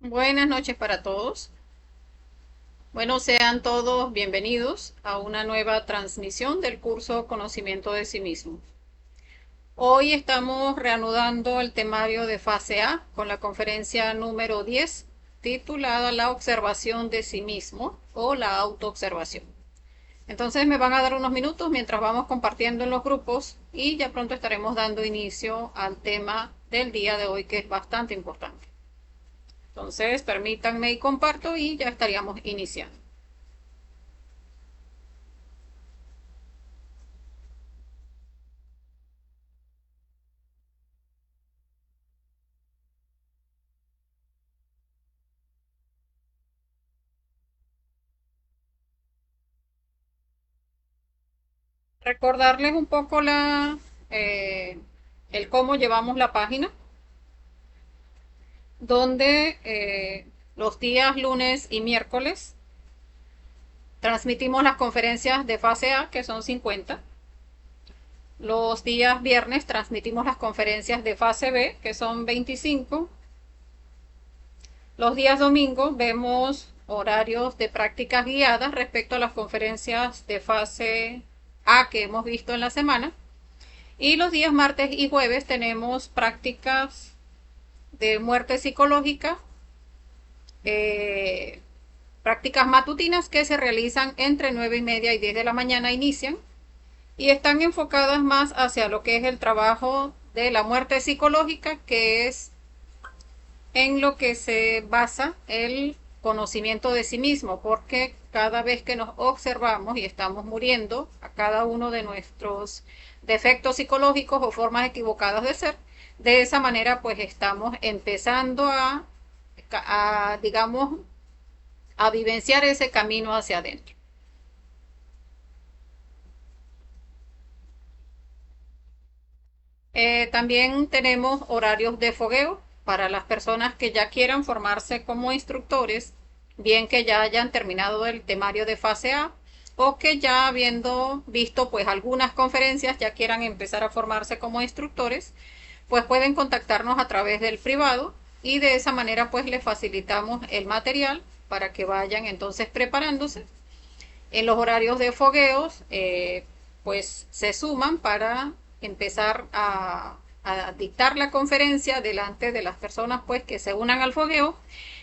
Buenas noches para todos. Bueno, sean todos bienvenidos a una nueva transmisión del curso Conocimiento de sí mismo. Hoy estamos reanudando el temario de fase A con la conferencia número 10, titulada La observación de sí mismo o la autoobservación. Entonces me van a dar unos minutos mientras vamos compartiendo en los grupos y ya pronto estaremos dando inicio al tema del día de hoy, que es bastante importante. Entonces permítanme y comparto y ya estaríamos iniciando. Recordarles un poco el cómo llevamos la página, donde los días lunes y miércoles transmitimos las conferencias de fase A, que son 50. Los días viernes transmitimos las conferencias de fase B, que son 25. Los días domingos vemos horarios de prácticas guiadas respecto a las conferencias de fase A que hemos visto en la semana. Y los días martes y jueves tenemos prácticas de muerte psicológica, eh, prácticas matutinas que se realizan entre 9:30 y 10 de la mañana inician y están enfocadas más hacia lo que es el trabajo de la muerte psicológica, que es en lo que se basa el conocimiento de sí mismo, porque cada vez que nos observamos y estamos muriendo a cada uno de nuestros defectos psicológicos o formas equivocadas de ser, de esa manera pues estamos empezando digamos, a vivenciar ese camino hacia adentro. También tenemos horarios de fogueo para las personas que ya quieran formarse como instructores, bien que ya hayan terminado el temario de fase A o que ya habiendo visto pues algunas conferencias ya quieran empezar a formarse como instructores, pues pueden contactarnos a través del privado y de esa manera pues les facilitamos el material para que vayan entonces preparándose. En los horarios de fogueos, pues se suman para empezar a dictar la conferencia delante de las personas pues que se unan al fogueo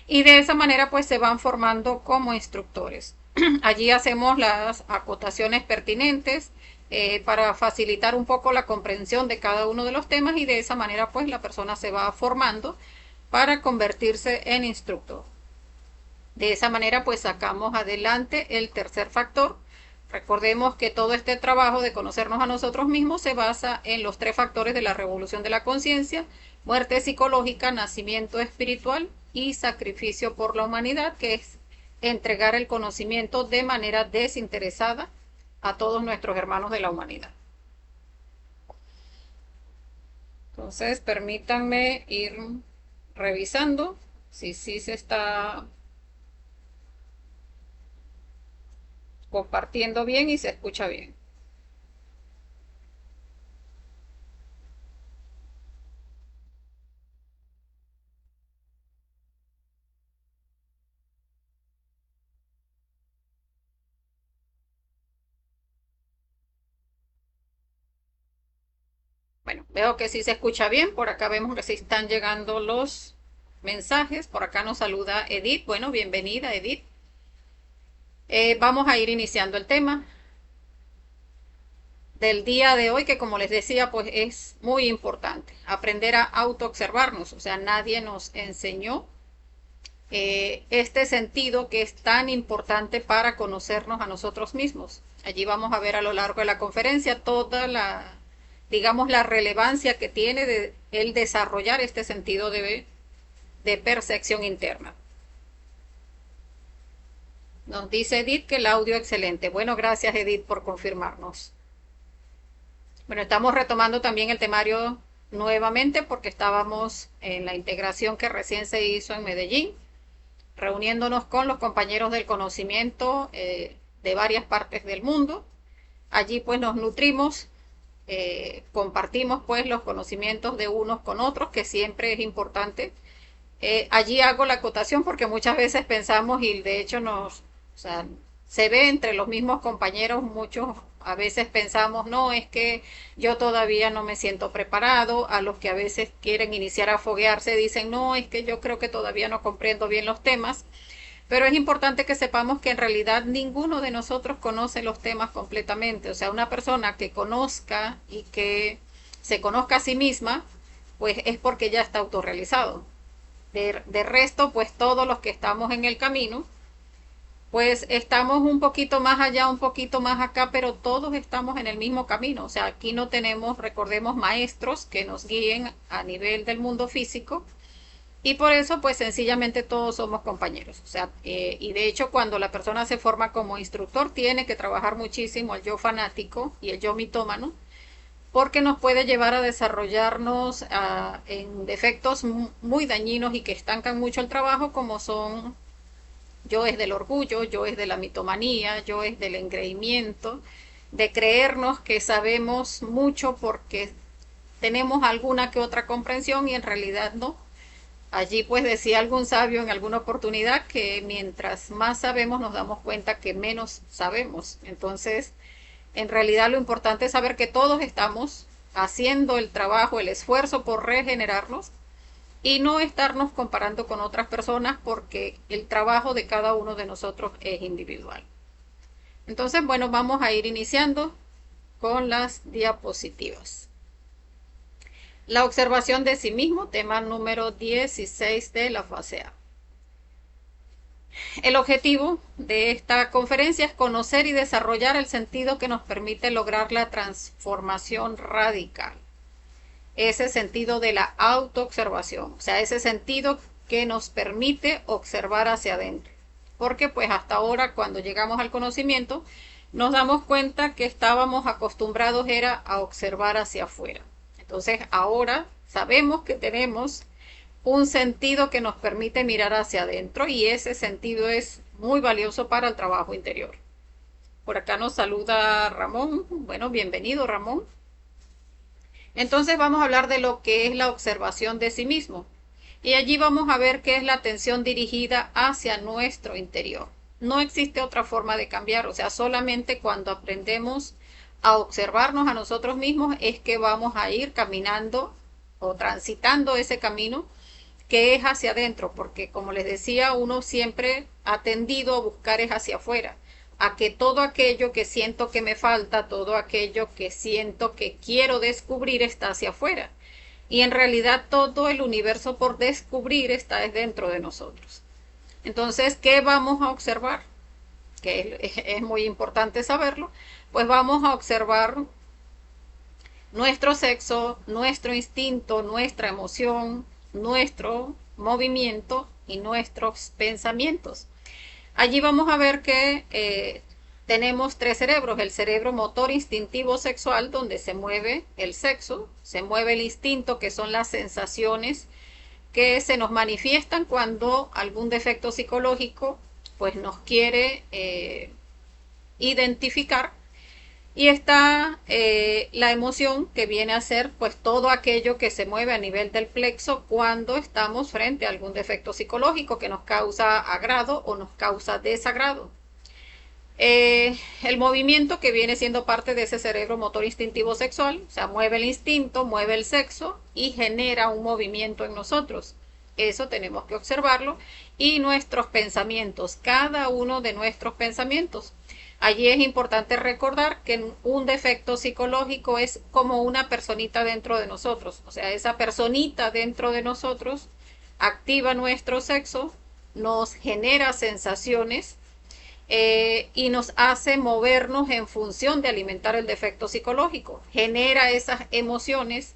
y de esa manera pues se van formando como instructores. Allí hacemos las acotaciones pertinentes para facilitar un poco la comprensión de cada uno de los temas y de esa manera pues la persona se va formando para convertirse en instructor. De esa manera pues sacamos adelante el tercer factor. Recordemos que todo este trabajo de conocernos a nosotros mismos se basa en los tres factores de la revolución de la conciencia: muerte psicológica, nacimiento espiritual y sacrificio por la humanidad, que es entregar el conocimiento de manera desinteresada a todos nuestros hermanos de la humanidad. Entonces, permítanme ir revisando si sí se está compartiendo bien y se escucha bien. Bueno, veo que sí se escucha bien. Por acá vemos que sí están llegando los mensajes. Por acá nos saluda Edith. Bueno, bienvenida, Edith. Vamos a ir iniciando el tema del día de hoy, que como les decía, pues es muy importante aprender a autoobservarnos. O sea, nadie nos enseñó este sentido que es tan importante para conocernos a nosotros mismos. Allí vamos a ver a lo largo de la conferencia toda digamos, la relevancia que tiene de el desarrollar este sentido de percepción interna. Nos dice Edith que el audio excelente. Bueno, gracias Edith por confirmarnos. Bueno, estamos retomando también el temario nuevamente porque estábamos en la integración que recién se hizo en Medellín, reuniéndonos con los compañeros del conocimiento de varias partes del mundo. Allí pues nos nutrimos, compartimos pues los conocimientos de unos con otros, que siempre es importante Allí hago la acotación porque muchas veces pensamos y de hecho o sea, se ve entre los mismos compañeros, muchos a veces pensamos, no, es que yo todavía no me siento preparado, a los que a veces quieren iniciar a foguearse dicen, no, es que yo creo que todavía no comprendo bien los temas, pero es importante que sepamos que en realidad ninguno de nosotros conoce los temas completamente, o sea, una persona que conozca y que se conozca a sí misma, pues es porque ya está autorrealizado. De resto, pues todos los que estamos en el camino, pues estamos un poquito más allá, un poquito más acá, pero todos estamos en el mismo camino. O sea, aquí no tenemos, recordemos, maestros que nos guíen a nivel del mundo físico. Y por eso, pues sencillamente todos somos compañeros. O sea, y de hecho cuando la persona se forma como instructor, tiene que trabajar muchísimo el yo fanático y el yo mitómano, porque nos puede llevar a desarrollarnos en defectos muy dañinos y que estancan mucho el trabajo, como son yo es del orgullo, yo es de la mitomanía, yo es del engreimiento, de creernos que sabemos mucho porque tenemos alguna que otra comprensión y en realidad no. Allí pues decía algún sabio en alguna oportunidad que mientras más sabemos nos damos cuenta que menos sabemos. Entonces, en realidad lo importante es saber que todos estamos haciendo el trabajo, el esfuerzo por regenerarnos y no estarnos comparando con otras personas porque el trabajo de cada uno de nosotros es individual. Entonces, bueno, vamos a ir iniciando con las diapositivas. La observación de sí mismo, tema número 16 de la fase A. El objetivo de esta conferencia es conocer y desarrollar el sentido que nos permite lograr la transformación radical. Ese sentido de la autoobservación, o sea, ese sentido que nos permite observar hacia adentro. Porque pues hasta ahora cuando llegamos al conocimiento nos damos cuenta que estábamos acostumbrados era a observar hacia afuera. Entonces ahora sabemos que tenemos un sentido que nos permite mirar hacia adentro y ese sentido es muy valioso para el trabajo interior. Por acá nos saluda Ramón. Bueno, bienvenido Ramón. Entonces vamos a hablar de lo que es la observación de sí mismo. Y allí vamos a ver qué es la atención dirigida hacia nuestro interior. No existe otra forma de cambiar, o sea, solamente cuando aprendemos a observarnos a nosotros mismos es que vamos a ir caminando o transitando ese camino que es hacia adentro, porque como les decía, uno siempre ha tendido a buscar es hacia afuera, a que todo aquello que siento que me falta, todo aquello que siento que quiero descubrir está hacia afuera. Y en realidad todo el universo por descubrir está dentro de nosotros. Entonces, ¿qué vamos a observar? Que es muy importante saberlo. Pues vamos a observar nuestro sexo, nuestro instinto, nuestra emoción, nuestro movimiento y nuestros pensamientos. Allí vamos a ver que tenemos tres cerebros: el cerebro motor instintivo sexual, donde se mueve el sexo, se mueve el instinto, que son las sensaciones que se nos manifiestan cuando algún defecto psicológico pues nos quiere identificar. Y está la emoción, que viene a ser pues todo aquello que se mueve a nivel del plexo cuando estamos frente a algún defecto psicológico que nos causa agrado o nos causa desagrado. El movimiento, que viene siendo parte de ese cerebro motor instintivo sexual, o sea, mueve el instinto, mueve el sexo y genera un movimiento en nosotros. Eso tenemos que observarlo. Y nuestros pensamientos, cada uno de nuestros pensamientos. Allí es importante recordar que un defecto psicológico es como una personita dentro de nosotros. O sea, esa personita dentro de nosotros activa nuestro sexo, nos genera sensaciones y nos hace movernos en función de alimentar el defecto psicológico. Genera esas emociones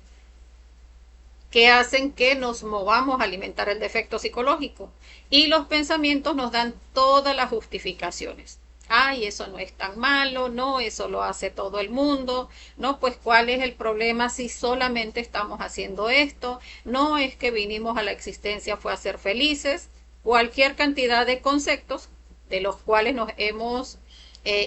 que hacen que nos movamos a alimentar el defecto psicológico. Y los pensamientos nos dan todas las justificaciones. Ay, eso no es tan malo, no, eso lo hace todo el mundo, no, pues ¿cuál es el problema si solamente estamos haciendo esto? No es que vinimos a la existencia fue a ser felices. Cualquier cantidad de conceptos de los cuales nos hemos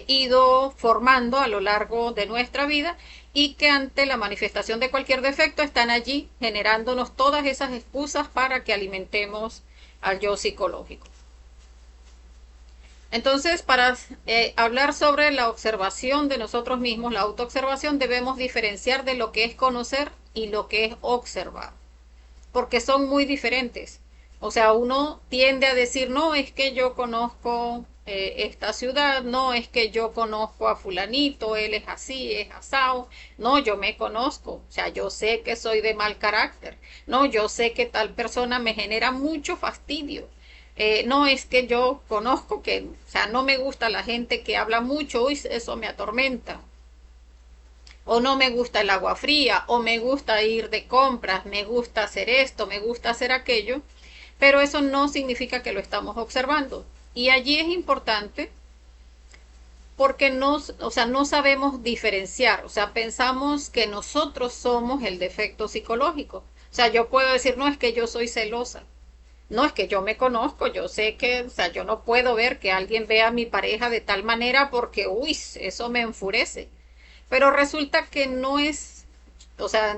ido formando a lo largo de nuestra vida y que ante la manifestación de cualquier defecto están allí generándonos todas esas excusas para que alimentemos al yo psicológico. Entonces, para hablar sobre la observación de nosotros mismos, la autoobservación, debemos diferenciar de lo que es conocer y lo que es observar, porque son muy diferentes. O sea, uno tiende a decir, no, es que yo conozco esta ciudad, no, es que yo conozco a fulanito, él es así, es asao, no, yo me conozco, o sea, yo sé que soy de mal carácter, no, yo sé que tal persona me genera mucho fastidio. No, es que yo conozco que, o sea, no me gusta la gente que habla mucho, uy, eso me atormenta. O no me gusta el agua fría, o me gusta ir de compras, me gusta hacer esto, me gusta hacer aquello, pero eso no significa que lo estamos observando. Y allí es importante porque o sea, no sabemos diferenciar, o sea, pensamos que nosotros somos el defecto psicológico. O sea, yo puedo decir, no, es que yo soy celosa. No, es que yo me conozco, yo sé que, o sea, yo no puedo ver que alguien vea a mi pareja de tal manera porque, uy, eso me enfurece. Pero resulta que no es, o sea,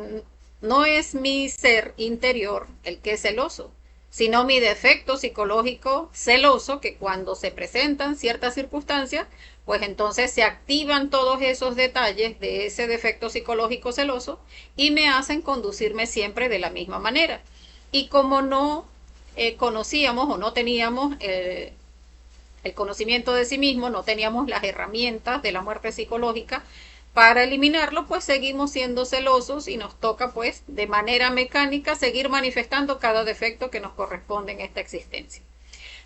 no es mi ser interior el que es celoso, sino mi defecto psicológico celoso que cuando se presentan ciertas circunstancias, pues entonces se activan todos esos detalles de ese defecto psicológico celoso y me hacen conducirme siempre de la misma manera. Y como no conocíamos o no teníamos el conocimiento de sí mismo, no teníamos las herramientas de la muerte psicológica para eliminarlo, pues seguimos siendo celosos y nos toca pues de manera mecánica seguir manifestando cada defecto que nos corresponde en esta existencia.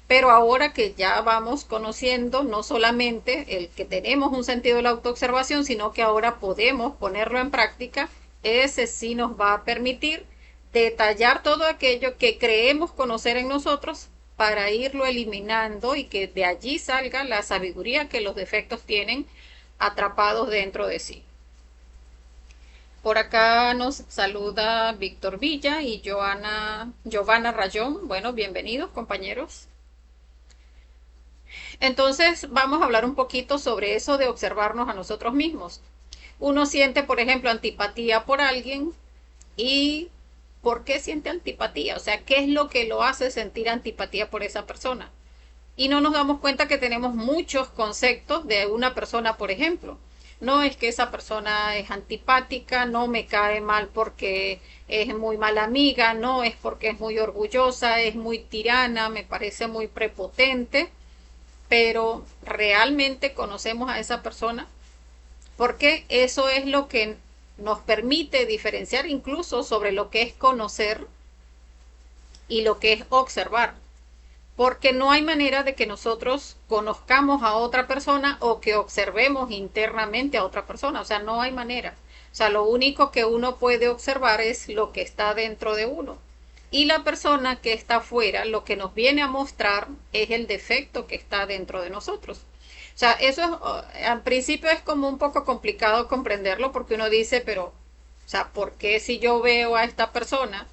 Pero ahora que ya vamos conociendo no solamente el que tenemos un sentido de la autoobservación, sino que ahora podemos ponerlo en práctica, ese sí nos va a permitir detallar todo aquello que creemos conocer en nosotros para irlo eliminando y que de allí salga la sabiduría que los defectos tienen atrapados dentro de sí. Por acá nos saluda Víctor Villa y Giovanna Rayón. Bueno, bienvenidos compañeros. Entonces vamos a hablar un poquito sobre eso de observarnos a nosotros mismos. Uno siente, por ejemplo, antipatía por alguien y ¿por qué siente antipatía? O sea, ¿qué es lo que lo hace sentir antipatía por esa persona? Y no nos damos cuenta que tenemos muchos conceptos de una persona, por ejemplo. No es que esa persona es antipática, no me cae mal porque es muy mala amiga, no es porque es muy orgullosa, es muy tirana, me parece muy prepotente, pero ¿realmente conocemos a esa persona? Porque eso es lo que nos permite diferenciar incluso sobre lo que es conocer y lo que es observar. Porque no hay manera de que nosotros conozcamos a otra persona o que observemos internamente a otra persona. O sea, no hay manera. O sea, lo único que uno puede observar es lo que está dentro de uno. Y la persona que está afuera, lo que nos viene a mostrar es el defecto que está dentro de nosotros. O sea, eso es, al principio es como un poco complicado comprenderlo porque uno dice, pero, o sea, ¿por qué si yo veo a esta persona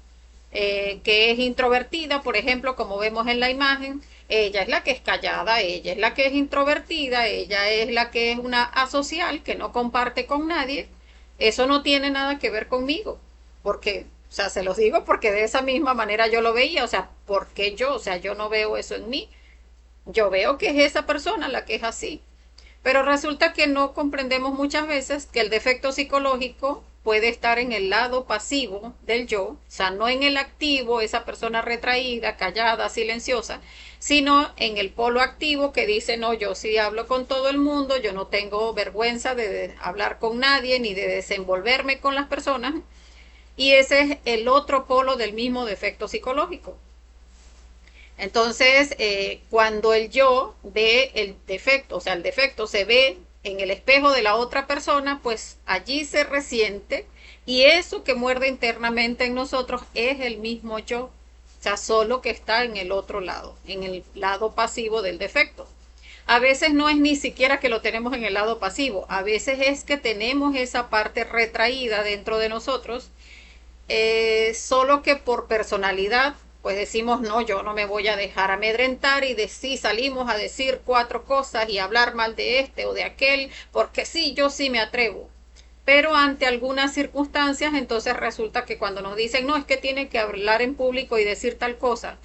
que es introvertida, por ejemplo, como vemos en la imagen, ella es la que es callada, ella es la que es introvertida, ella es la que es una asocial, que no comparte con nadie? Eso no tiene nada que ver conmigo, porque, o sea, se los digo porque de esa misma manera yo lo veía, o sea, ¿por qué yo? O sea, yo no veo eso en mí, yo veo que es esa persona la que es así. Pero resulta que no comprendemos muchas veces que el defecto psicológico puede estar en el lado pasivo del yo, o sea, no en el activo, esa persona retraída, callada, silenciosa, sino en el polo activo que dice, no, yo sí hablo con todo el mundo, yo no tengo vergüenza de hablar con nadie ni de desenvolverme con las personas. Y ese es el otro polo del mismo defecto psicológico. Entonces, cuando el yo ve el defecto, o sea, el defecto se ve en el espejo de la otra persona, pues allí se resiente y eso que muerde internamente en nosotros es el mismo yo, o sea, solo que está en el otro lado, en el lado pasivo del defecto. A veces no es ni siquiera que lo tenemos en el lado pasivo, a veces es que tenemos esa parte retraída dentro de nosotros, solo que por personalidad pues decimos, no, yo no me voy a dejar amedrentar y de sí salimos a decir cuatro cosas y hablar mal de este o de aquel, porque sí, yo sí me atrevo. pero ante algunas circunstancias, entonces resulta que cuando nos dicen, no, es que tiene que hablar en público y decir tal cosa,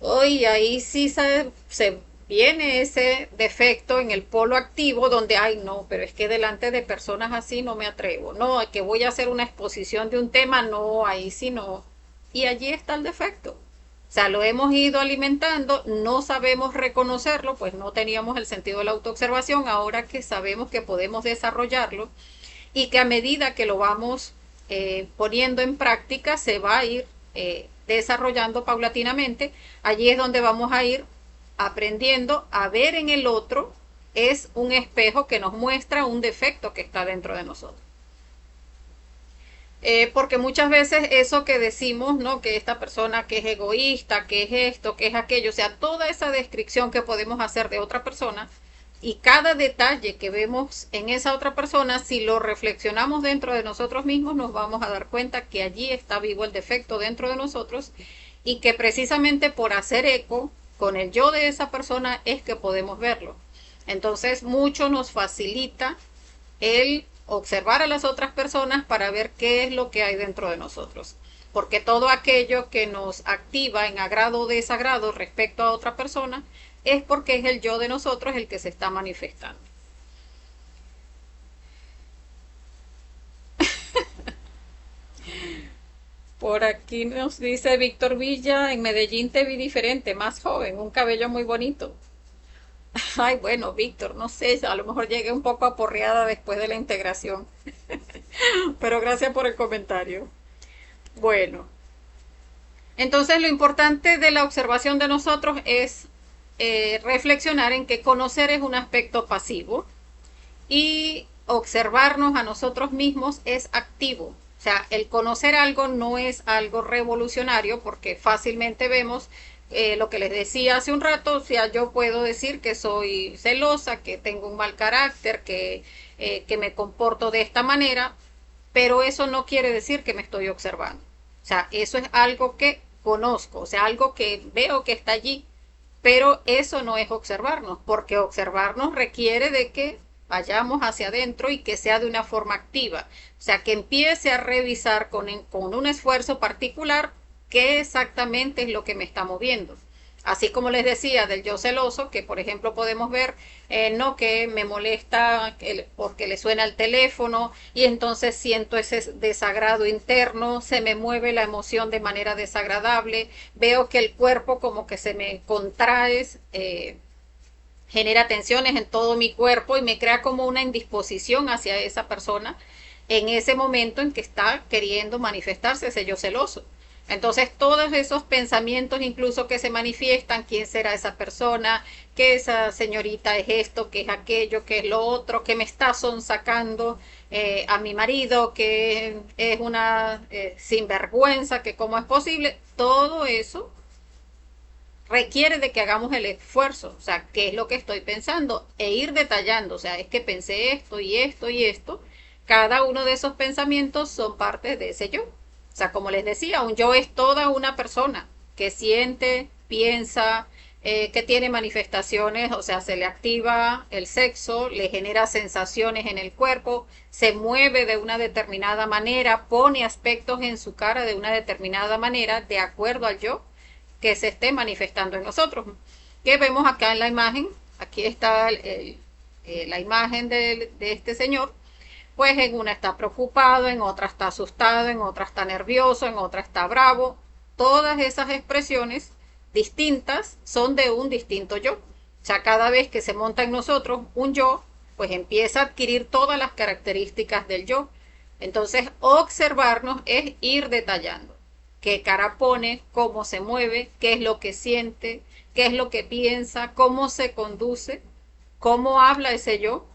hoy ahí sí se viene ese defecto en el polo activo donde, ay, no, pero es que delante de personas así no me atrevo, no, que voy a hacer una exposición de un tema, no, ahí sí no. Y allí está el defecto. O sea, lo hemos ido alimentando, no sabemos reconocerlo, pues no teníamos el sentido de la autoobservación, ahora que sabemos que podemos desarrollarlo y que a medida que lo vamos poniendo en práctica se va a ir desarrollando paulatinamente. Allí es donde vamos a ir aprendiendo a ver en el otro, es un espejo que nos muestra un defecto que está dentro de nosotros. Porque muchas veces eso que decimos, ¿no? Que esta persona que es egoísta, que es esto, que es aquello, o sea, toda esa descripción que podemos hacer de otra persona y cada detalle que vemos en esa otra persona, si lo reflexionamos dentro de nosotros mismos, nos vamos a dar cuenta que allí está vivo el defecto dentro de nosotros y que precisamente por hacer eco con el yo de esa persona es que podemos verlo. Entonces, mucho nos facilita el observar a las otras personas para ver qué es lo que hay dentro de nosotros. Porque todo aquello que nos activa en agrado o desagrado respecto a otra persona es porque es el yo de nosotros el que se está manifestando. Por aquí nos dice Víctor Villa, en Medellín te vi diferente, más joven, un cabello muy bonito. Ay, bueno, Víctor, no sé, a lo mejor llegué un poco aporreada después de la integración, pero gracias por el comentario. Bueno, entonces lo importante de la observación de nosotros es reflexionar en que conocer es un aspecto pasivo y observarnos a nosotros mismos es activo. O sea, el conocer algo no es algo revolucionario porque fácilmente vemos lo que les decía hace un rato, o sea, yo puedo decir que soy celosa, que tengo un mal carácter, que me comporto de esta manera, pero eso no quiere decir que me estoy observando. O sea, eso es algo que conozco, o sea, algo que veo que está allí, pero eso no es observarnos, porque observarnos requiere de que vayamos hacia adentro y que sea de una forma activa. O sea, que empiece a revisar con un esfuerzo particular qué exactamente es lo que me está moviendo. Así como les decía del yo celoso, que por ejemplo podemos ver, no, que me molesta porque le suena el teléfono y entonces siento ese desagrado interno, se me mueve la emoción de manera desagradable, veo que el cuerpo como que se me contrae, genera tensiones en todo mi cuerpo y me crea como una indisposición hacia esa persona en ese momento en que está queriendo manifestarse ese yo celoso. Entonces todos esos pensamientos incluso que se manifiestan, quién será esa persona, que esa señorita es esto, que es aquello, que es lo otro, que me está sonsacando a mi marido, que es una sinvergüenza, que cómo es posible, todo eso requiere de que hagamos el esfuerzo, o sea, qué es lo que estoy pensando e ir detallando, o sea, es que pensé esto y esto y esto, cada uno de esos pensamientos son parte de ese yo. O sea, como les decía, un yo es toda una persona que siente, piensa, que tiene manifestaciones, o sea, se le activa el sexo, le genera sensaciones en el cuerpo, se mueve de una determinada manera, pone aspectos en su cara de una determinada manera, de acuerdo al yo que se esté manifestando en nosotros. Que vemos acá en la imagen, aquí está la imagen de este señor, pues en una está preocupado, en otra está asustado, en otra está nervioso, en otra está bravo. Todas esas expresiones distintas son de un distinto yo. O sea, cada vez que se monta en nosotros un yo, pues empieza a adquirir todas las características del yo. Entonces, observarnos es ir detallando qué cara pone, cómo se mueve, qué es lo que siente, qué es lo que piensa, cómo se conduce, cómo habla ese yo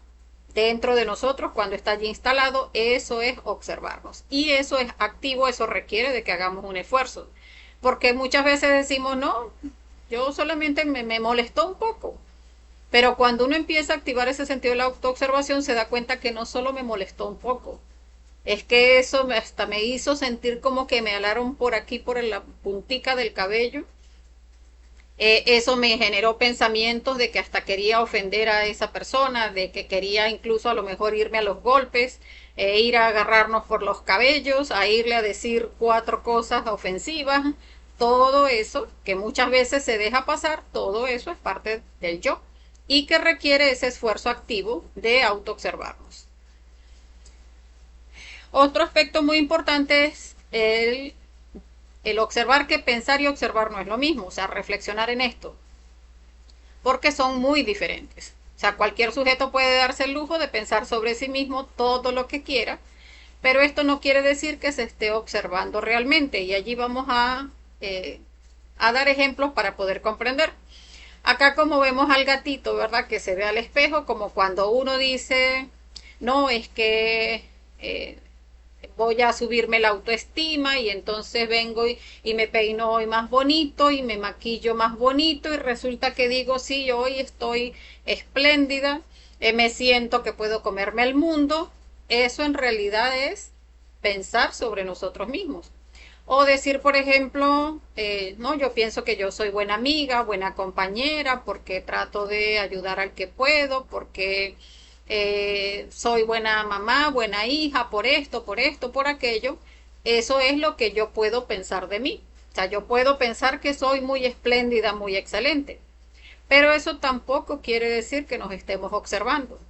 dentro de nosotros cuando está allí instalado. Eso es observarnos y eso es activo, eso requiere de que hagamos un esfuerzo, porque muchas veces decimos, no, yo solamente me molestó un poco, pero cuando uno empieza a activar ese sentido de la autoobservación se da cuenta que no solo me molestó un poco, es que eso hasta me hizo sentir como que me alaron por aquí, por la puntica del cabello, Eso me generó pensamientos de que hasta quería ofender a esa persona, de que quería incluso a lo mejor irme a los golpes, ir a agarrarnos por los cabellos, a irle a decir cuatro cosas ofensivas. Todo eso, que muchas veces se deja pasar, todo eso es parte del yo y que requiere ese esfuerzo activo de autoobservarnos. Otro aspecto muy importante es el observar que pensar y observar no es lo mismo, o sea, reflexionar en esto, porque son muy diferentes. O sea, cualquier sujeto puede darse el lujo de pensar sobre sí mismo todo lo que quiera, pero esto no quiere decir que se esté observando realmente, y allí vamos a dar ejemplos para poder comprender. Acá como vemos al gatito, ¿verdad? Que se ve al espejo, como cuando uno dice, no, es que voy a subirme la autoestima y entonces vengo y me peino hoy más bonito y me maquillo más bonito y resulta que digo, sí, hoy estoy espléndida, me siento que puedo comerme el mundo. Eso en realidad es pensar sobre nosotros mismos. O decir, por ejemplo, no, yo pienso que yo soy buena amiga, buena compañera, porque trato de ayudar al que puedo, porque soy buena mamá, buena hija, por esto, por esto, por aquello. Eso es lo que yo puedo pensar de mí. O sea, yo puedo pensar que soy muy espléndida, muy excelente. Pero eso tampoco quiere decir que nos estemos observando.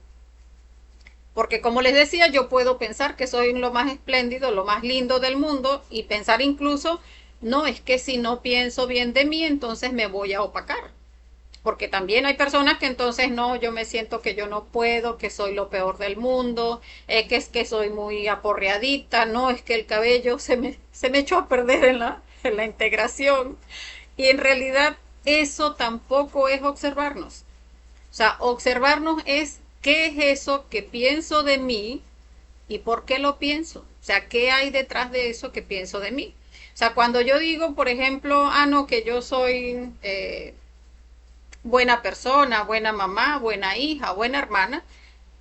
Porque como les decía, yo puedo pensar que soy lo más espléndido, lo más lindo del mundo y pensar incluso, no, es que si no pienso bien de mí, entonces me voy a opacar. Porque también hay personas que entonces no, yo me siento que yo no puedo, que soy lo peor del mundo, que es que soy muy aporreadita, no, es que el cabello se me echó a perder en la integración. Y en realidad eso tampoco es observarnos. O sea, observarnos es qué es eso que pienso de mí y por qué lo pienso. O sea, qué hay detrás de eso que pienso de mí. O sea, cuando yo digo, por ejemplo, no, que yo soy buena persona, buena mamá, buena hija, buena hermana,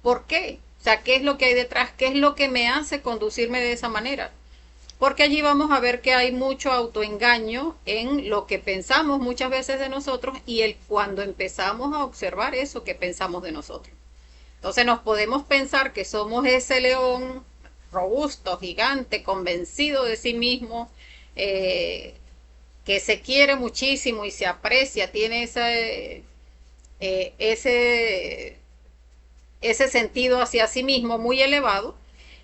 ¿por qué? O sea, ¿qué es lo que hay detrás? ¿Qué es lo que me hace conducirme de esa manera? Porque allí vamos a ver que hay mucho autoengaño en lo que pensamos muchas veces de nosotros y cuando empezamos a observar eso que pensamos de nosotros. Entonces nos podemos pensar que somos ese león robusto, gigante, convencido de sí mismo, que se quiere muchísimo y se aprecia, tiene ese, ese sentido hacia sí mismo muy elevado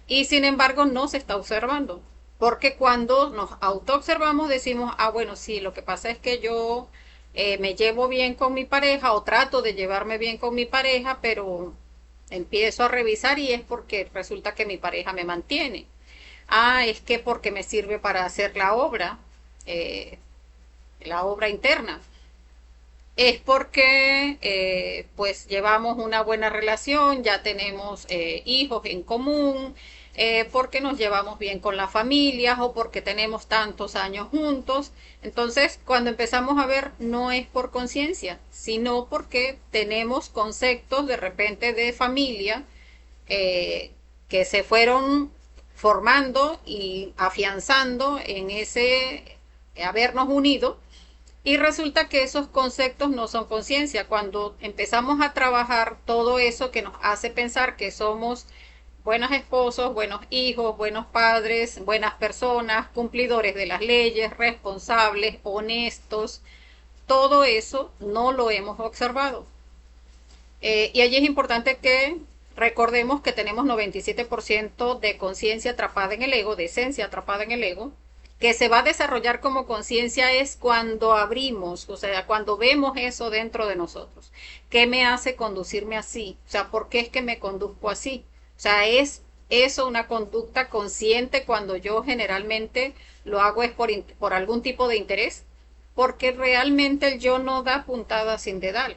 y sin embargo no se está observando. Porque cuando nos autoobservamos decimos, bueno, sí, lo que pasa es que yo me llevo bien con mi pareja o trato de llevarme bien con mi pareja, pero empiezo a revisar y es porque resulta que mi pareja me mantiene. Es que porque me sirve para hacer eh, la obra interna. Es porque pues llevamos una buena relación, ya tenemos hijos en común, porque nos llevamos bien con las familias o porque tenemos tantos años juntos. Entonces, cuando empezamos a ver, no es por conciencia, sino porque tenemos conceptos de repente de familia eh, que se fueron formando y afianzando en ese habernos unido y resulta que esos conceptos no son conciencia. Cuando empezamos a trabajar todo eso que nos hace pensar que somos buenos esposos, buenos hijos, buenos padres, buenas personas, cumplidores de las leyes, responsables, honestos, todo eso no lo hemos observado. Y allí es importante que recordemos que tenemos 97% de conciencia atrapada en el ego, de esencia atrapada en el ego, que se va a desarrollar como conciencia es cuando abrimos, o sea, cuando vemos eso dentro de nosotros. ¿Qué me hace conducirme así? O sea, ¿por qué es que me conduzco así? O sea, es eso una conducta consciente cuando yo generalmente lo hago es por algún tipo de interés, porque realmente el yo no da puntada sin dedal.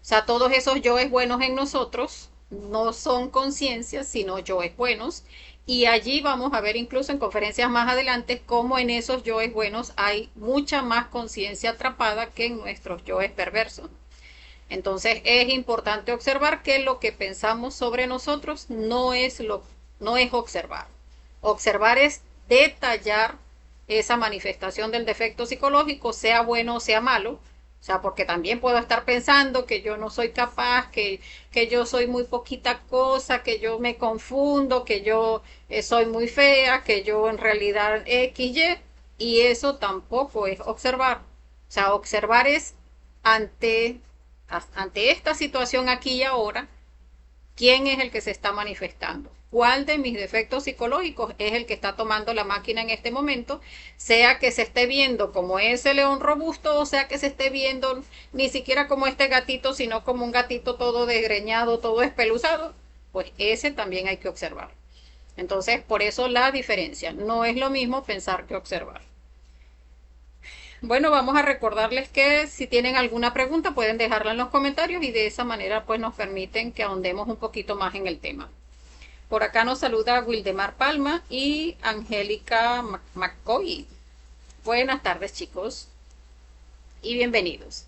O sea, todos esos yoes buenos en nosotros no son conciencias, sino yoes buenos. Y allí vamos a ver incluso en conferencias más adelante cómo en esos yoes buenos hay mucha más conciencia atrapada que en nuestros yoes perversos. Entonces es importante observar que lo que pensamos sobre nosotros no es observar. Observar es detallar esa manifestación del defecto psicológico, sea bueno o sea malo. O sea, porque también puedo estar pensando que yo no soy capaz, que yo soy muy poquita cosa, que yo me confundo, que yo soy muy fea, que yo en realidad XY, y eso tampoco es observar. O sea, observar es ante, ante esta situación aquí y ahora, quién es el que se está manifestando, cuál de mis defectos psicológicos es el que está tomando la máquina en este momento, sea que se esté viendo como ese león robusto o sea que se esté viendo ni siquiera como este gatito, sino como un gatito todo desgreñado, todo espeluzado, pues ese también hay que observar. Entonces, por eso la diferencia, no es lo mismo pensar que observar. Bueno, vamos a recordarles que si tienen alguna pregunta pueden dejarla en los comentarios y de esa manera pues nos permiten que ahondemos un poquito más en el tema. Por acá nos saluda Wildemar Palma y Angélica McCoy. Buenas tardes, chicos, y bienvenidos.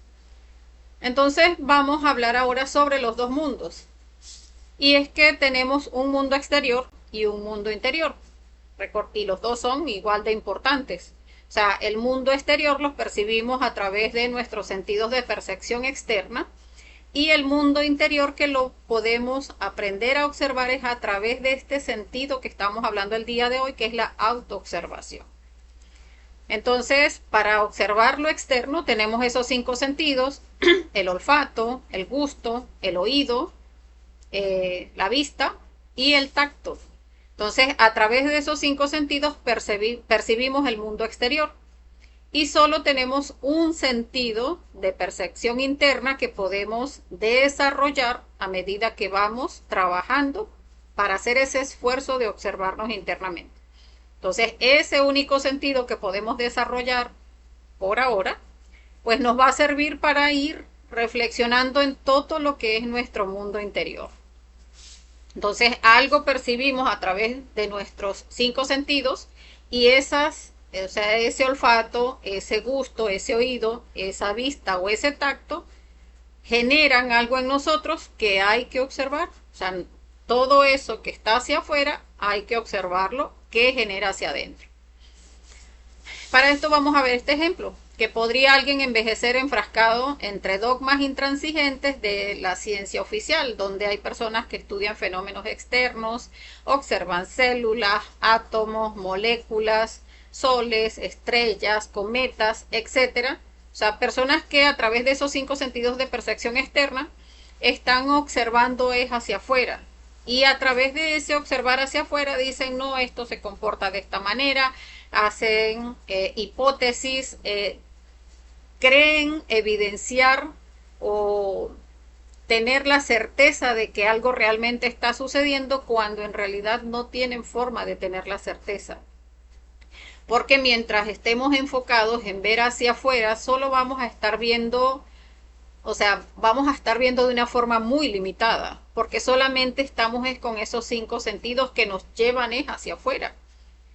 Entonces vamos a hablar ahora sobre los dos mundos. Y es que tenemos un mundo exterior y un mundo interior. Y los dos son igual de importantes. O sea, el mundo exterior los percibimos a través de nuestros sentidos de percepción externa y el mundo interior que lo podemos aprender a observar es a través de este sentido que estamos hablando el día de hoy, que es la autoobservación. Entonces, para observar lo externo tenemos esos 5 sentidos, el olfato, el gusto, el oído, la vista y el tacto. Entonces, a través de esos 5 sentidos percibimos el mundo exterior y solo tenemos un sentido de percepción interna que podemos desarrollar a medida que vamos trabajando para hacer ese esfuerzo de observarnos internamente. Entonces, ese único sentido que podemos desarrollar por ahora, pues nos va a servir para ir reflexionando en todo lo que es nuestro mundo interior. Entonces, algo percibimos a través de nuestros 5 sentidos y o sea, ese olfato, ese gusto, ese oído, esa vista o ese tacto generan algo en nosotros que hay que observar. O sea, todo eso que está hacia afuera hay que observarlo, que genera hacia adentro. Para esto vamos a ver este ejemplo, que podría alguien envejecer enfrascado entre dogmas intransigentes de la ciencia oficial, donde hay personas que estudian fenómenos externos, observan células, átomos, moléculas, soles, estrellas, cometas, etcétera. O sea, personas que a través de esos 5 sentidos de percepción externa están observando es hacia afuera. Y a través de ese observar hacia afuera dicen, no, esto se comporta de esta manera, hacen hipótesis, creen evidenciar o tener la certeza de que algo realmente está sucediendo cuando en realidad no tienen forma de tener la certeza. Porque mientras estemos enfocados en ver hacia afuera, solo vamos a estar viendo, o sea, vamos a estar viendo de una forma muy limitada, porque solamente estamos con esos 5 sentidos que nos llevan hacia afuera.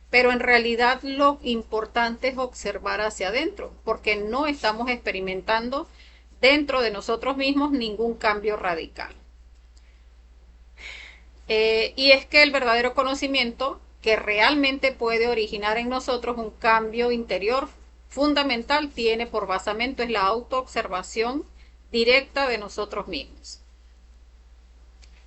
Pero en realidad lo importante es observar hacia adentro, porque no estamos experimentando dentro de nosotros mismos ningún cambio radical. Y es que el verdadero conocimiento que realmente puede originar en nosotros un cambio interior fundamental tiene por basamento es la autoobservación directa de nosotros mismos.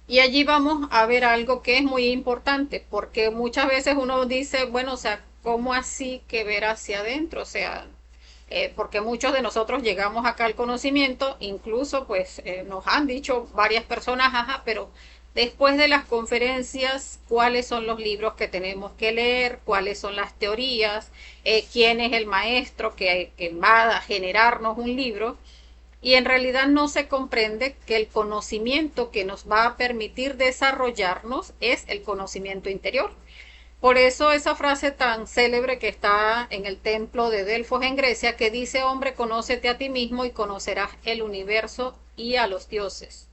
Y allí vamos a ver algo que es muy importante, porque muchas veces uno dice, bueno, o sea, ¿cómo así que ver hacia adentro? O sea, porque muchos de nosotros llegamos acá al conocimiento, incluso pues nos han dicho varias personas, ajá, pero después de las conferencias, ¿cuáles son los libros que tenemos que leer? ¿Cuáles son las teorías? ¿Quién es el maestro que va a generarnos un libro? Y en realidad no se comprende que el conocimiento que nos va a permitir desarrollarnos es el conocimiento interior. Por eso esa frase tan célebre que está en el templo de Delfos en Grecia, que dice, hombre, conócete a ti mismo y conocerás el universo y a los dioses.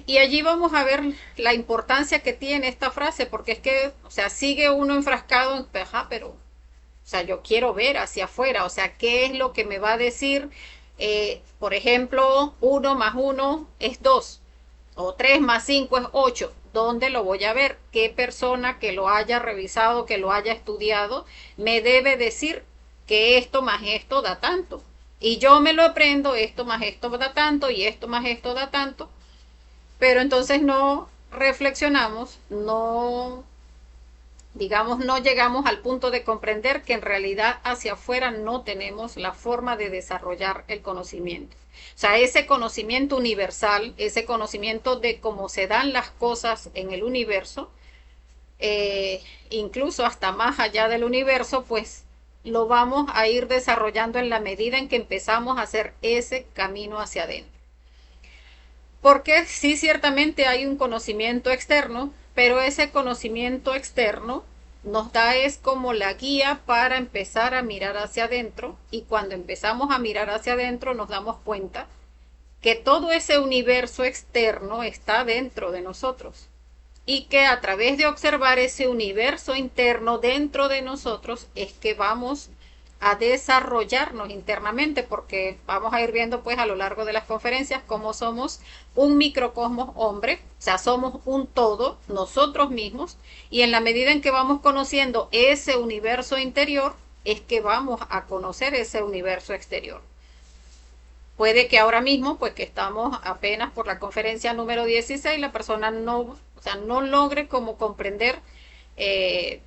Y allí vamos a ver la importancia que tiene esta frase, porque es que, o sea, sigue uno enfrascado en, pero, o sea, yo quiero ver hacia afuera, o sea, ¿qué es lo que me va a decir? Por ejemplo, 1 más 1 es 2, o 3 más 5 es 8. ¿Dónde lo voy a ver? ¿Qué persona que lo haya revisado, que lo haya estudiado, me debe decir que esto más esto da tanto? Y yo me lo aprendo, esto más esto da tanto y esto más esto da tanto, pero entonces no reflexionamos, no, digamos, no llegamos al punto de comprender que en realidad hacia afuera no tenemos la forma de desarrollar el conocimiento. O sea, ese conocimiento universal, ese conocimiento de cómo se dan las cosas en el universo, incluso hasta más allá del universo, pues lo vamos a ir desarrollando en la medida en que empezamos a hacer ese camino hacia adentro. Porque sí, ciertamente hay un conocimiento externo, pero ese conocimiento externo nos da es como la guía para empezar a mirar hacia adentro, y cuando empezamos a mirar hacia adentro nos damos cuenta que todo ese universo externo está dentro de nosotros y que a través de observar ese universo interno dentro de nosotros es que vamos a desarrollarnos internamente, porque vamos a ir viendo pues a lo largo de las conferencias cómo somos un microcosmos hombre, o sea, somos un todo nosotros mismos, y en la medida en que vamos conociendo ese universo interior es que vamos a conocer ese universo exterior. Puede que ahora mismo, pues que estamos apenas por la conferencia número 16, la persona no, o sea, no logre como comprender, eh,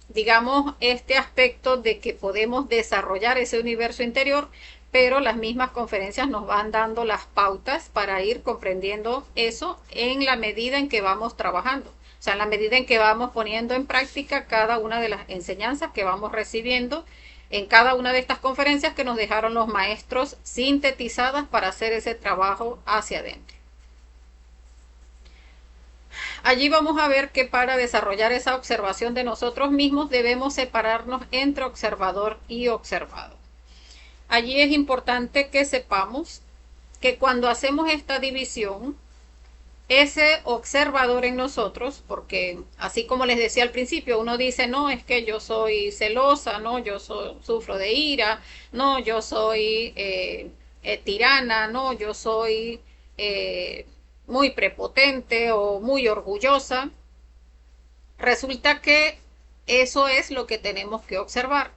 digamos, este aspecto de que podemos desarrollar ese universo interior, pero las mismas conferencias nos van dando las pautas para ir comprendiendo eso en la medida en que vamos trabajando. O sea, en la medida en que vamos poniendo en práctica cada una de las enseñanzas que vamos recibiendo en cada una de estas conferencias que nos dejaron los maestros sintetizadas para hacer ese trabajo hacia adentro. Allí vamos a ver que para desarrollar esa observación de nosotros mismos debemos separarnos entre observador y observado. Allí es importante que sepamos que cuando hacemos esta división, ese observador en nosotros, porque así como les decía al principio, uno dice, no, es que yo soy celosa, no, sufro de ira, no, yo soy tirana, no, yo soy muy prepotente o muy orgullosa. Resulta que eso es lo que tenemos que observar.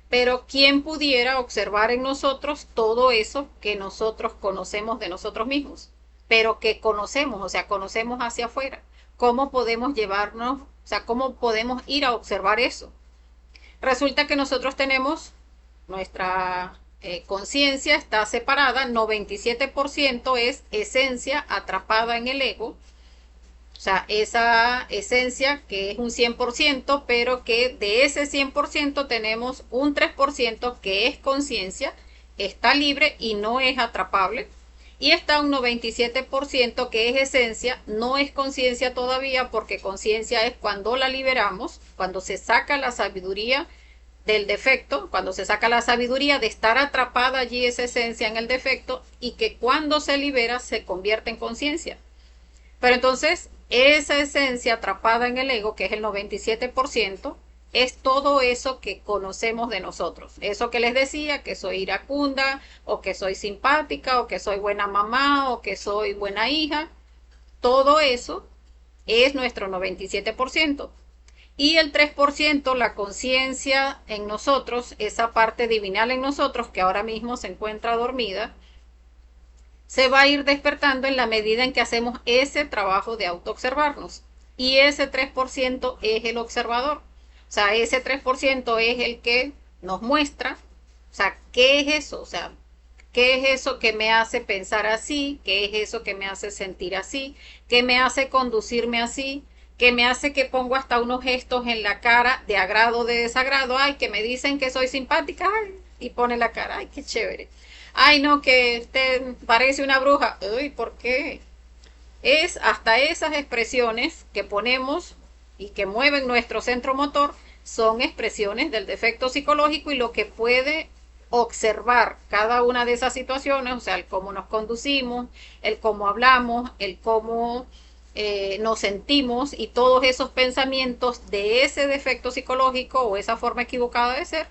Pero ¿quién pudiera observar en nosotros todo eso que nosotros conocemos de nosotros mismos? Pero que conocemos, o sea, conocemos hacia afuera. ¿Cómo podemos llevarnos, o sea, cómo podemos ir a observar eso? Resulta que nosotros tenemos nuestra conciencia está separada, 97% es esencia atrapada en el ego, o sea, esa esencia que es un 100%, pero que de ese 100% tenemos un 3% que es conciencia, está libre y no es atrapable. Y está un 97% que es esencia, no es conciencia todavía, porque conciencia es cuando la liberamos, cuando se saca la sabiduría del defecto, cuando se saca la sabiduría de estar atrapada allí esa esencia en el defecto, y que cuando se libera se convierte en conciencia. Pero entonces, esa esencia atrapada en el ego, que es el 97%, es todo eso que conocemos de nosotros. Eso que les decía, que soy iracunda, o que soy simpática, o que soy buena mamá, o que soy buena hija. Todo eso es nuestro 97%. Y el 3%, la conciencia en nosotros, esa parte divinal en nosotros, que ahora mismo se encuentra dormida, se va a ir despertando en la medida en que hacemos ese trabajo de autoobservarnos. Y ese 3% es el observador. O sea, ese 3% es el que nos muestra, o sea, ¿qué es eso? O sea, ¿qué es eso que me hace pensar así? ¿Qué es eso que me hace sentir así? ¿Qué me hace conducirme así? ¿Qué me hace que pongo hasta unos gestos en la cara de agrado o de desagrado? Ay, que me dicen que soy simpática, ay, y pone la cara, ay, qué chévere. Ay, no, que usted parece una bruja. Uy, ¿por qué? Es hasta esas expresiones que ponemos y que mueven nuestro centro motor, son expresiones del defecto psicológico, y lo que puede observar cada una de esas situaciones, o sea, el cómo nos conducimos, el cómo hablamos, el cómo nos sentimos, y todos esos pensamientos de ese defecto psicológico o esa forma equivocada de ser,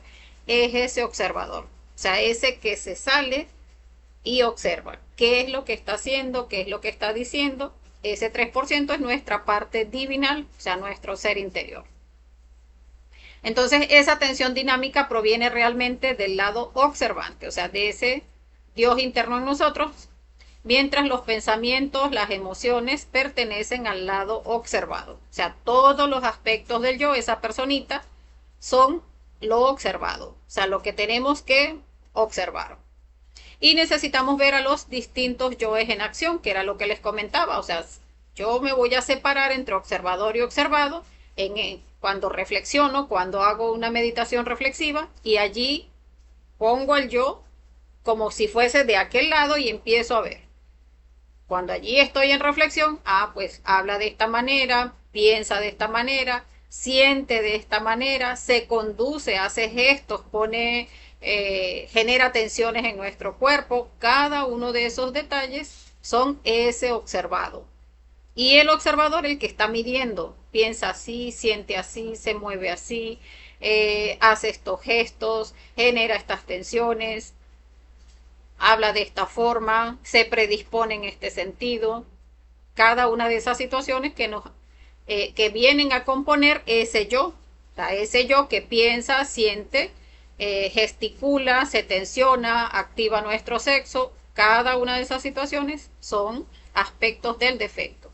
es ese observador. O sea, ese que se sale y observa qué es lo que está haciendo, qué es lo que está diciendo. ese 3% es nuestra parte divinal, o sea, nuestro ser interior. Entonces, esa atención dinámica proviene realmente del lado observante, o sea, de ese Dios interno en nosotros, mientras los pensamientos, las emociones pertenecen al lado observado. O sea, todos los aspectos del yo, esa personita, son lo observado, o sea, lo que tenemos que observar. Y necesitamos ver a los distintos yoes en acción, que era lo que les comentaba, o sea, yo me voy a separar entre observador y observado cuando reflexiono, cuando hago una meditación reflexiva, y allí pongo al yo como si fuese de aquel lado y empiezo a ver. Cuando allí estoy en reflexión, pues habla de esta manera, piensa de esta manera, siente de esta manera, se conduce, hace gestos, genera tensiones en nuestro cuerpo. Cada uno de esos detalles son ese observado. Y el observador, el que está midiendo, piensa así, siente así, se mueve así, hace estos gestos, genera estas tensiones, habla de esta forma, se predispone en este sentido. Cada una de esas situaciones que vienen a componer ese yo, o sea, ese yo que piensa, siente, gesticula, se tensiona, activa nuestro sexo. Cada una de esas situaciones son aspectos del defecto.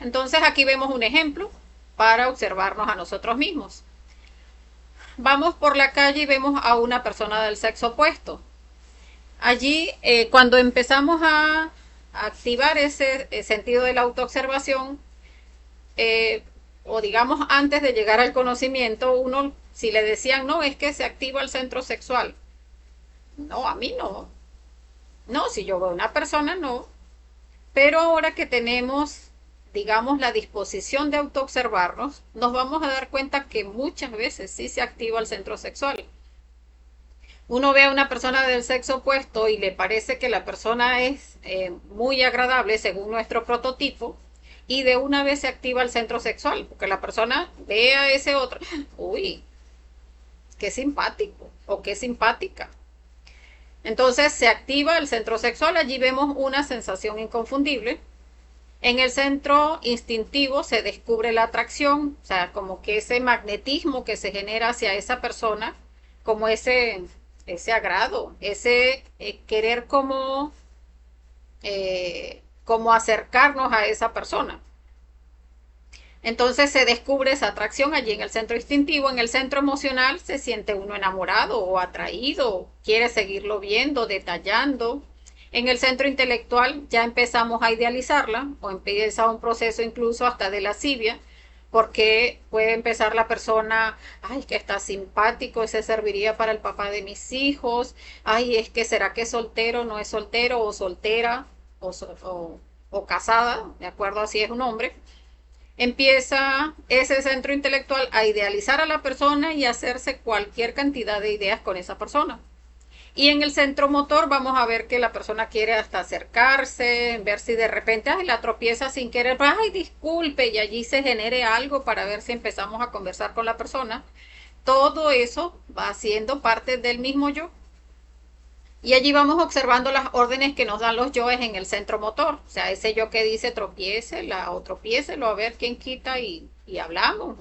Entonces aquí vemos un ejemplo para observarnos a nosotros mismos. Vamos por la calle y vemos a una persona del sexo opuesto. Allí, cuando empezamos a activar ese sentido de la autoobservación, o digamos antes de llegar al conocimiento, uno, si le decían, no, es que se activa el centro sexual. No, a mí no. No, si yo veo a una persona, no. Pero ahora que tenemos, digamos, la disposición de autoobservarnos, nos vamos a dar cuenta que muchas veces sí se activa el centro sexual. Uno ve a una persona del sexo opuesto y le parece que la persona es muy agradable según nuestro prototipo, y de una vez se activa el centro sexual, porque la persona ve a ese otro, uy, qué simpático o qué simpática. Entonces se activa el centro sexual, allí vemos una sensación inconfundible. En el centro instintivo se descubre la atracción, o sea, como que ese magnetismo que se genera hacia esa persona, como ese agrado, ese querer como acercarnos a esa persona. Entonces se descubre esa atracción allí en el centro instintivo. En el centro emocional se siente uno enamorado o atraído, quiere seguirlo viendo, detallando. En el centro intelectual ya empezamos a idealizarla, o empieza un proceso incluso hasta de lascivia, porque puede empezar la persona, ay, que está simpático, ese serviría para el papá de mis hijos, ay, es que será que es soltero, no es soltero, o soltera, o casada, de acuerdo a si es un hombre. Empieza ese centro intelectual a idealizar a la persona y a hacerse cualquier cantidad de ideas con esa persona. Y en el centro motor vamos a ver que la persona quiere hasta acercarse, ver si de repente la tropieza sin querer, ay, disculpe, y allí se genere algo para ver si empezamos a conversar con la persona. Todo eso va siendo parte del mismo yo. Y allí vamos observando las órdenes que nos dan los yoes en el centro motor. O sea, ese yo que dice tropiécela o tropiécelo, a ver quién quita y hablamos.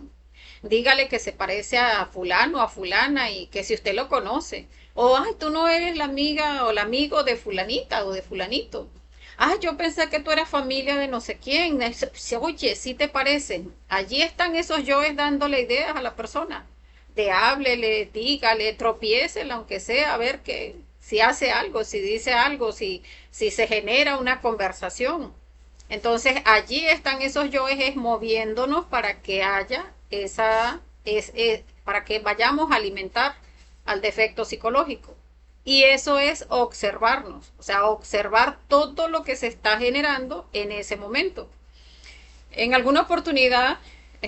Dígale que se parece a fulano, a fulana, y que si usted lo conoce. O, ay, tú no eres la amiga o el amigo de fulanita o de fulanito. Ay, yo pensé que tú eras familia de no sé quién. Oye, sí te parecen. Allí están esos yoes dándole ideas a la persona. De háblele, dígale, tropiécela, aunque sea, a ver que si hace algo, si dice algo, si se genera una conversación. Entonces allí están esos yoes moviéndonos para que haya para que vayamos a alimentar al defecto psicológico. Y eso es observarnos, o sea, observar todo lo que se está generando en ese momento. En alguna oportunidad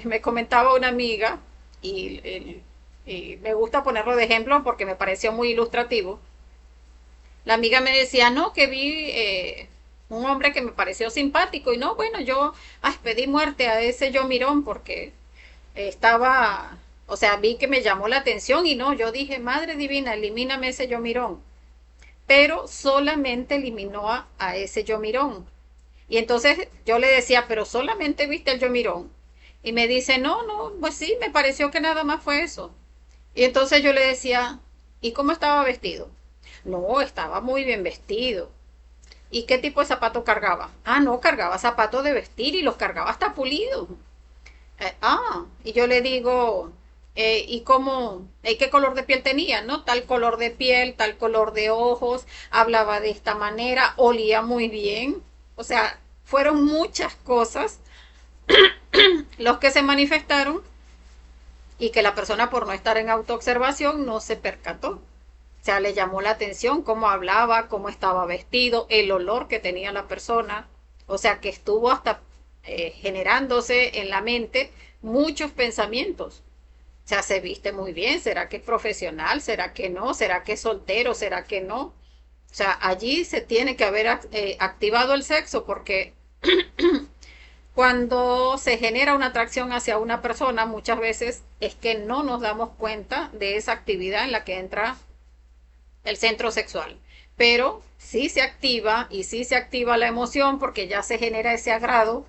me comentaba una amiga, y me gusta ponerlo de ejemplo porque me pareció muy ilustrativo. La amiga me decía, no, que vi un hombre que me pareció simpático, y no, bueno, yo pedí muerte a ese yo mirón porque estaba, o sea, vi que me llamó la atención, y no, yo dije, madre divina, elimíname ese yo mirón. pero solamente eliminó a ese yo mirón. Y entonces yo le decía, pero solamente viste el yo mirón. Y me dice, no, no, pues sí, me pareció que nada más fue eso. Y entonces yo le decía, ¿y cómo estaba vestido? No, estaba muy bien vestido. ¿Y qué tipo de zapato cargaba? Ah, no, cargaba zapatos de vestir y los cargaba hasta pulidos. Y yo le digo, ¿y cómo, qué color de piel tenía? ¿No? Tal color de piel, tal color de ojos, hablaba de esta manera, olía muy bien. O sea, fueron muchas cosas los que se manifestaron y que la persona por no estar en autoobservación no se percató. O sea, le llamó la atención cómo hablaba, cómo estaba vestido, el olor que tenía la persona. O sea, que estuvo hasta generándose en la mente muchos pensamientos. O sea, se viste muy bien, ¿será que es profesional? ¿Será que no? ¿Será que es soltero? ¿Será que no? O sea, allí se tiene que haber activado el sexo porque cuando se genera una atracción hacia una persona, muchas veces es que no nos damos cuenta de esa actividad en la que entra el centro sexual. Pero sí se activa y sí se activa la emoción porque ya se genera ese agrado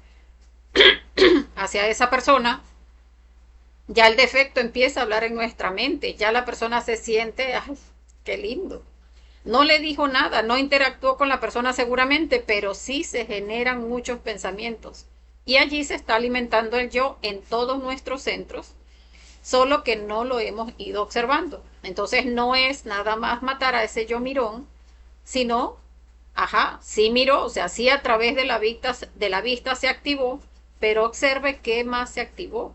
hacia esa persona. Ya el defecto empieza a hablar en nuestra mente, ya la persona se siente, ay, qué lindo. No le dijo nada, no interactuó con la persona seguramente, pero sí se generan muchos pensamientos. Y allí se está alimentando el yo en todos nuestros centros, solo que no lo hemos ido observando. Entonces no es nada más matar a ese yo mirón, sino, ajá, sí miró, o sea, sí a través de la vista se activó, pero observe qué más se activó.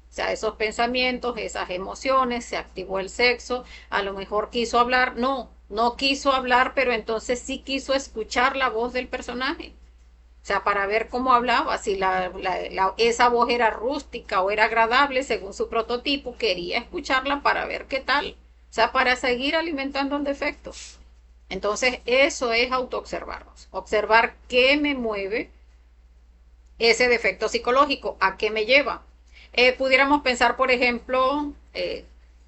O sea, esos pensamientos, esas emociones, se activó el sexo, a lo mejor quiso hablar, no, no quiso hablar, pero entonces sí quiso escuchar la voz del personaje. O sea, para ver cómo hablaba, si esa voz era rústica o era agradable según su prototipo, quería escucharla para ver qué tal. O sea, para seguir alimentando el defecto. Entonces, eso es autoobservarnos. Observar qué me mueve ese defecto psicológico, a qué me lleva. Pudiéramos pensar, por ejemplo,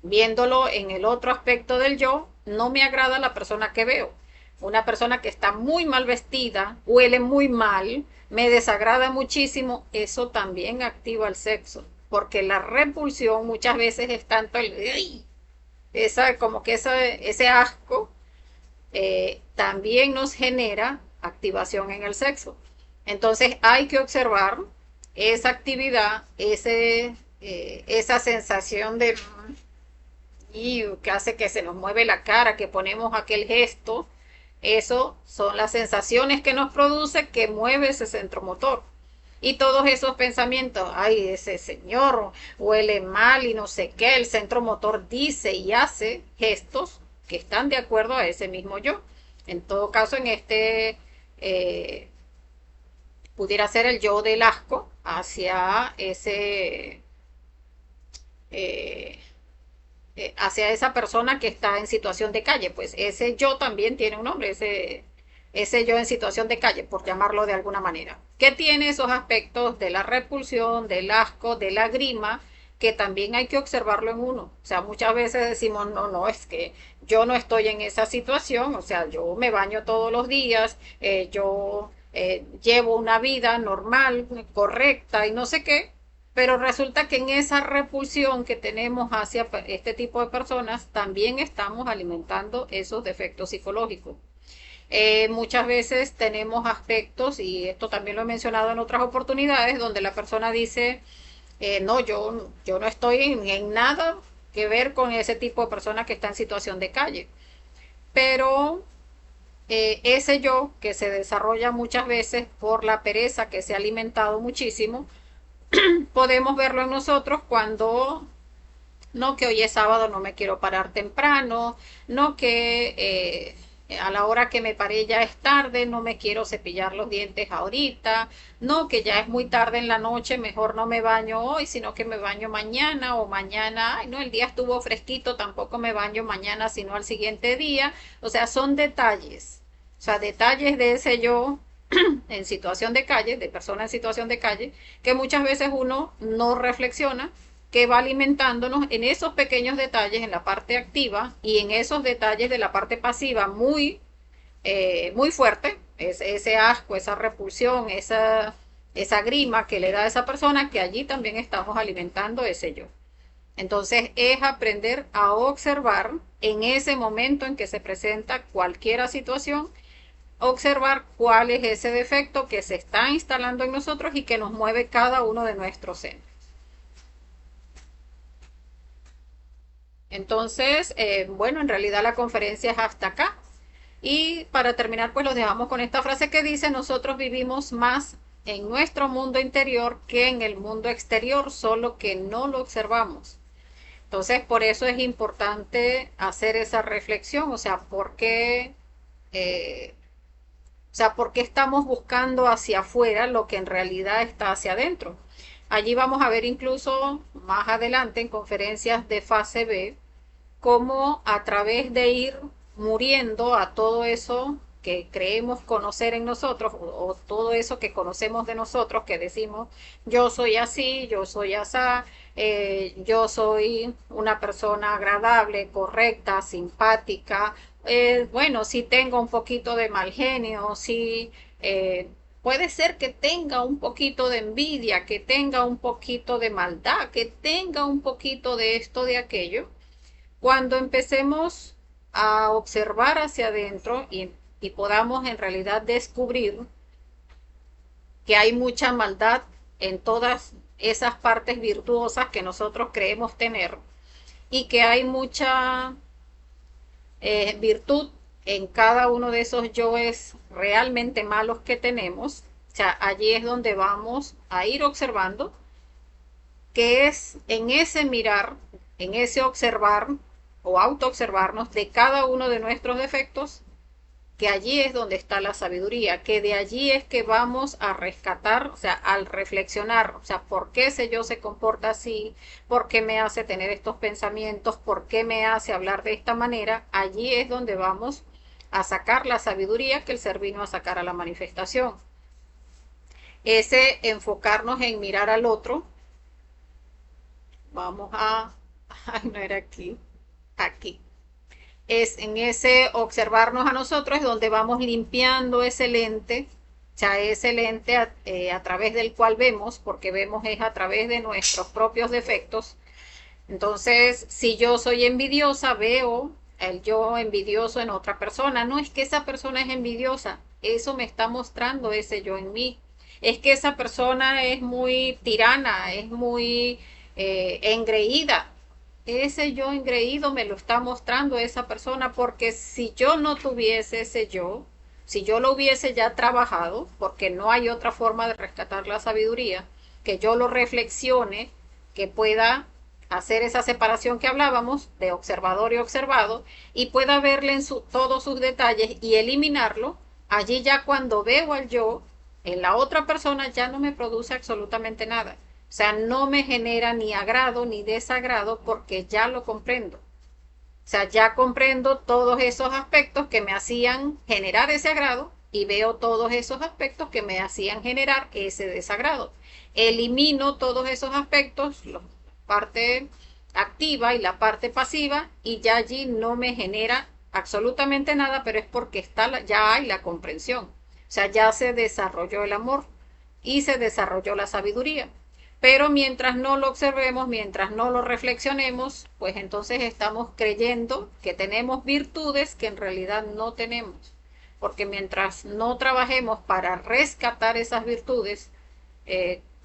viéndolo en el otro aspecto del yo, no me agrada la persona que veo. Una persona que está muy mal vestida, huele muy mal, me desagrada muchísimo, eso también activa el sexo, porque la repulsión muchas veces es tanto como que ese asco también nos genera activación en el sexo. Entonces hay que observar esa actividad, esa sensación de que hace que se nos mueve la cara, que ponemos aquel gesto. Eso son las sensaciones que nos produce que mueve ese centro motor. Y todos esos pensamientos, ay, ese señor huele mal y no sé qué, el centro motor dice y hace gestos que están de acuerdo a ese mismo yo. En todo caso, en eh, pudiera ser el yo del asco hacia eh, hacia esa persona que está en situación de calle. Pues ese yo también tiene un nombre, ese yo en situación de calle, por llamarlo de alguna manera, que tiene esos aspectos de la repulsión, del asco, de la grima, que también hay que observarlo en uno. O sea, muchas veces decimos, no, no, es que yo no estoy en esa situación, o sea, yo me baño todos los días, yo llevo una vida normal, correcta y no sé qué, pero resulta que en esa repulsión que tenemos hacia este tipo de personas, también estamos alimentando esos defectos psicológicos. Muchas veces tenemos aspectos, y esto también lo he mencionado en otras oportunidades, donde la persona dice, no, yo no estoy en nada que ver con ese tipo de persona que está en situación de calle. Pero ese yo que se desarrolla muchas veces por la pereza que se ha alimentado muchísimo, podemos verlo en nosotros cuando no, que hoy es sábado, no me quiero parar temprano, no, que a la hora que me paré ya es tarde, no me quiero cepillar los dientes ahorita, no, que ya es muy tarde en la noche, mejor no me baño hoy, sino que me baño mañana, o mañana, ay no, el día estuvo fresquito, tampoco me baño mañana, sino al siguiente día. O sea, son detalles, o sea, detalles de ese yo en situación de calle, de persona en situación de calle, que muchas veces uno no reflexiona, que va alimentándonos en esos pequeños detalles en la parte activa y en esos detalles de la parte pasiva muy muy fuerte, ese asco, esa repulsión, esa grima que le da a esa persona, que allí también estamos alimentando ese yo. Entonces es aprender a observar en ese momento en que se presenta cualquier situación, observar cuál es ese defecto que se está instalando en nosotros y que nos mueve cada uno de nuestros centros. Entonces, bueno, en realidad la conferencia es hasta acá. Y para terminar, pues los dejamos con esta frase que dice: nosotros vivimos más en nuestro mundo interior que en el mundo exterior, solo que no lo observamos. Entonces, por eso es importante hacer esa reflexión, o sea, ¿por qué estamos buscando hacia afuera lo que en realidad está hacia adentro? Allí vamos a ver incluso más adelante en conferencias de fase B cómo a través de ir muriendo a todo eso que creemos conocer en nosotros o todo eso que conocemos de nosotros, que decimos yo soy así, yo soy asá, yo soy una persona agradable, correcta, simpática, bueno, si tengo un poquito de mal genio, si puede ser que tenga un poquito de envidia, que tenga un poquito de maldad, que tenga un poquito de esto, de aquello. Cuando empecemos a observar hacia adentro y podamos en realidad descubrir que hay mucha maldad en todas esas partes virtuosas que nosotros creemos tener y que hay mucha virtud en cada uno de esos yoes realmente malos que tenemos, o sea, allí es donde vamos a ir observando que es en ese mirar, en ese observar o autoobservarnos de cada uno de nuestros defectos, que allí es donde está la sabiduría, que de allí es que vamos a rescatar, o sea, al reflexionar, o sea, ¿por qué ese yo se comporta así? ¿Por qué me hace tener estos pensamientos? ¿Por qué me hace hablar de esta manera? Allí es donde vamos a sacar la sabiduría que el ser vino a sacar a la manifestación. Ese enfocarnos en mirar al otro, vamos a, ay, no era aquí, aquí. Es en ese observarnos a nosotros donde vamos limpiando ese lente, o sea, ese lente a través del cual vemos, porque vemos es a través de nuestros propios defectos. Entonces, si yo soy envidiosa, veo el yo envidioso en otra persona. No es que esa persona es envidiosa, eso me está mostrando ese yo en mí. Es que esa persona es muy tirana, es muy engreída. Ese yo engreído me lo está mostrando esa persona, porque si yo no tuviese ese yo, si yo lo hubiese ya trabajado, porque no hay otra forma de rescatar la sabiduría, que yo lo reflexione, que pueda hacer esa separación que hablábamos de observador y observado y pueda verle en todos sus detalles y eliminarlo, allí ya cuando veo al yo en la otra persona ya no me produce absolutamente nada. O sea, no me genera ni agrado ni desagrado porque ya lo comprendo. O sea, ya comprendo todos esos aspectos que me hacían generar ese agrado y veo todos esos aspectos que me hacían generar ese desagrado. Elimino todos esos aspectos, la parte activa y la parte pasiva, y ya allí no me genera absolutamente nada, pero es porque ya hay la comprensión. O sea, ya se desarrolló el amor y se desarrolló la sabiduría. Pero mientras no lo observemos, mientras no lo reflexionemos, pues entonces estamos creyendo que tenemos virtudes que en realidad no tenemos. Porque mientras no trabajemos para rescatar esas virtudes,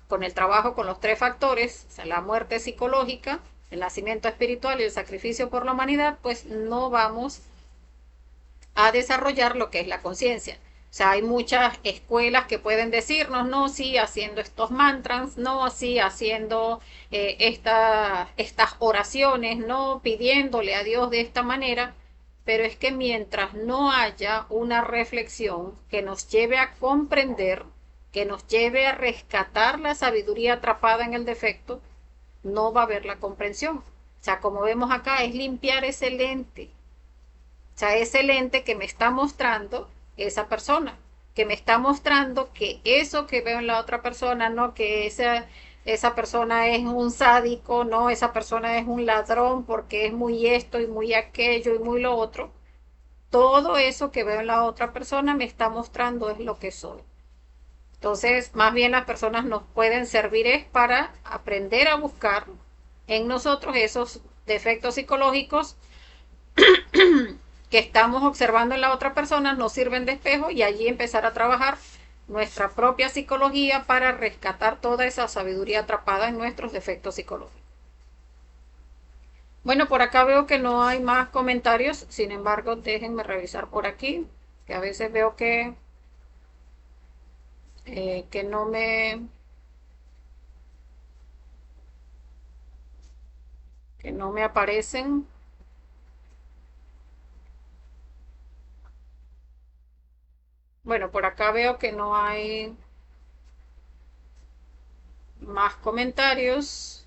con el trabajo con los tres factores, o sea, la muerte psicológica, el nacimiento espiritual y el sacrificio por la humanidad, pues no vamos a desarrollar lo que es la conciencia. O sea, hay muchas escuelas que pueden decirnos, no, sí, haciendo estos mantras, no, sí, haciendo estas oraciones, no, pidiéndole a Dios de esta manera, pero es que mientras no haya una reflexión que nos lleve a comprender, que nos lleve a rescatar la sabiduría atrapada en el defecto, no va a haber la comprensión. O sea, como vemos acá, es limpiar ese lente, o sea, ese lente que me está mostrando esa persona, que me está mostrando que eso que veo en la otra persona, no que esa persona es un sádico, no, esa persona es un ladrón porque es muy esto y muy aquello y muy lo otro. todo eso que veo en la otra persona me está mostrando es lo que soy. Entonces, más bien las personas nos pueden servir es para aprender a buscar en nosotros esos defectos psicológicos que estamos observando en la otra persona, nos sirven de espejo y allí empezar a trabajar nuestra propia psicología para rescatar toda esa sabiduría atrapada en nuestros defectos psicológicos. Bueno, por acá veo que no hay más comentarios, sin embargo, déjenme revisar por aquí, que a veces veo que no me aparecen. Bueno, por acá veo que no hay más comentarios.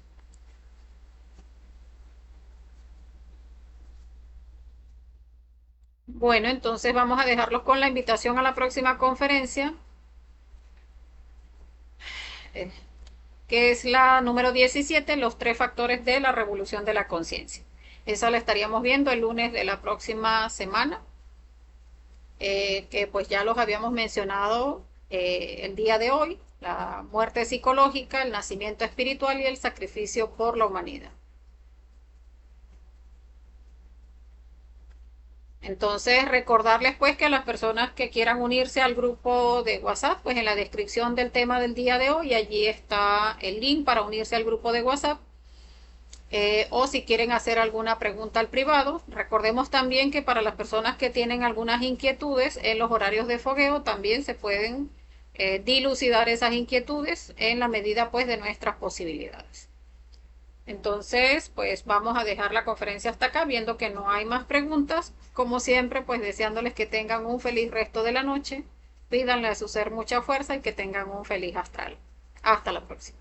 Bueno, entonces vamos a dejarlos con la invitación a la próxima conferencia, eh, que es la número 17, los 3 factores de la revolución de la conciencia. Esa la estaríamos viendo el lunes de la próxima semana, que pues ya los habíamos mencionado el día de hoy, la muerte psicológica, el nacimiento espiritual y el sacrificio por la humanidad. Entonces, recordarles pues que a las personas que quieran unirse al grupo de WhatsApp, pues en la descripción del tema del día de hoy, allí está el link para unirse al grupo de WhatsApp. O si quieren hacer alguna pregunta al privado, recordemos también que para las personas que tienen algunas inquietudes en los horarios de fogueo, también se pueden dilucidar esas inquietudes en la medida pues de nuestras posibilidades. Entonces, pues vamos a dejar la conferencia hasta acá, viendo que no hay más preguntas. Como siempre, pues deseándoles que tengan un feliz resto de la noche. Pídanle a su ser mucha fuerza y que tengan un feliz astral. Hasta la próxima.